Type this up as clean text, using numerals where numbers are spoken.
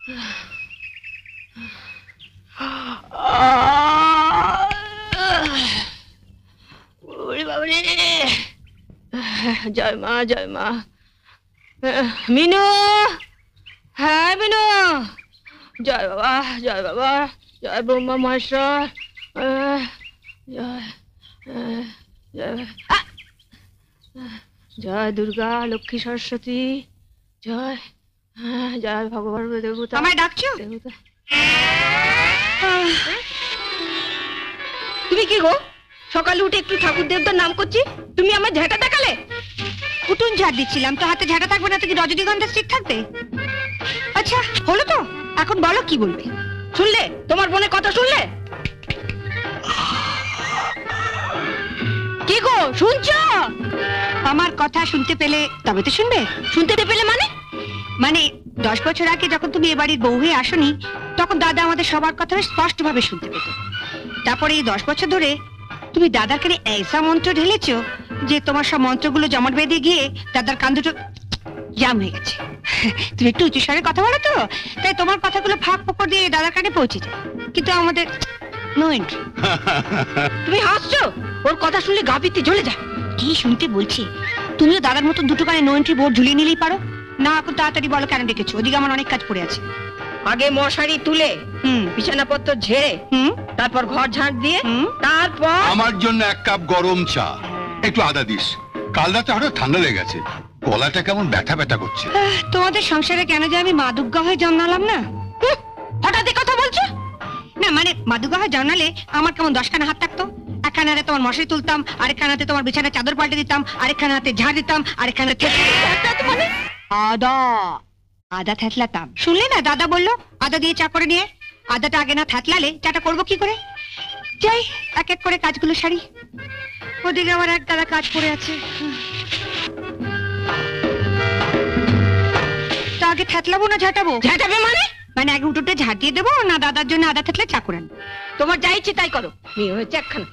ওরে বাবারে, জয় মা জয় মা। মিনু, হ্যাঁ মিনু, জয় বাবা জয় বাবা, জয় ব্রহ্মা মহেশ্বর, জয় জয় জয় দুর্গা লক্ষ্মী সরস্বতী, জয় জয় ভগবান দেবতা। আমায় ডাকছো? দেবতা তুমি কি গো, সকালে উঠে একটু ঠাকুর দেবতার নাম করছি, তুমি আমার ঝাঁটা দেখালে? উঠুন ঝাড় দিচ্ছিলাম, তো হাতে ঝাঁটা থাকবে না তো কি রজনীগন্ধা স্টিক থাকবে? আচ্ছা হলো তো, এখন বলো কি বলবে। শুনলে তোমার বোনের কথা শুনলে? কি গো শুনছো? আমার কথা শুনতে পেলে তবে তো শুনবে। শুনতে পেলে মানে? মানে 10 বছর আগে যখন তুমি এ বাড়ির বউ হয়ে আসনি, তখন দাদা আমাদের সবার কথা স্পষ্টভাবে শুনতে পেত। তারপরে এই 10 বছর ধরে তুমি দাদার কানে এইসা মন্ত্র ঢেলেছো যে তোমার সব মন্ত্রগুলো জমাট বেঁধে গিয়ে দাদার কান দুটো জাম হয়ে গেছে। তুমি একটু উঁচু স্বরে কথা বলো তো, তাই তোমার কথাগুলো ফাঁক ফোকর দিয়ে দাদার কানে পৌঁছে যায়, কিন্তু আমাদের নো এন্ট্রি। তুমি হাসছো? ওর কথা শুনলে গা পিত্তি জ্বলে যায়। কি শুনতে বলছি? তুমিও দাদার মতন দুটো কানে নো এন্ট্রি বোর্ড ঝুলিয়ে নিলেই পারো না। এখন তাড়াতাড়ি বলো কেন ডেকেছো? ওদিকে আমার অনেক কাজ পড়ে আছে। আগে মশারি তুলে, বিছানাপত্র ঝেড়ে, তারপর ঘর ঝাঁট দিয়ে, তারপর আমার জন্য 1 কাপ গরম চা, একটু আদা দিস। কাল রাতে হঠাৎ ঠান্ডা লেগে গেছে, গলাটা কেমন ব্যথা ব্যথা করছে। তোমাদের সংসারে কেন যে আমি মা দুর্গা হয়ে জন্মালাম না? হঠাৎ কথা বলছো না, মানে মা দুর্গা হয়ে জন্মালে আমার কেমন 10খানা হাত থাকতো। একখানা হাতে তোমার মশারি তুলতাম, আরেকখানা হাতে তোমার বিছানার চাদর পাল্টে দিতাম, আরেকখানা হাতে ঝাড় দিতাম, আরেকখানা মানে? আদা আদা থ্যাতলাতাম। শুনলে না, দাদা বললো আদা দিয়ে চা করে নিয়ে। আদাটা আগে না থ্যাতলালে চাটা করবো কি করে? যাই এক এক করে কাজগুলো সারি, ওদিকে আমার এক দাদা কাজ পড়ে আছে। তা আগে থ্যাতলাবো না ঝাঁটাবো? ঝাঁটাবে মানে? মানে আগে উঠোতে ঝাঁট দিয়ে দেবো না দাদার জন্য আদা থ্যাতলে চা করে আনবো? তোমার যা ইচ্ছে তাই করো, মেয়ে হয়েছে একখানা।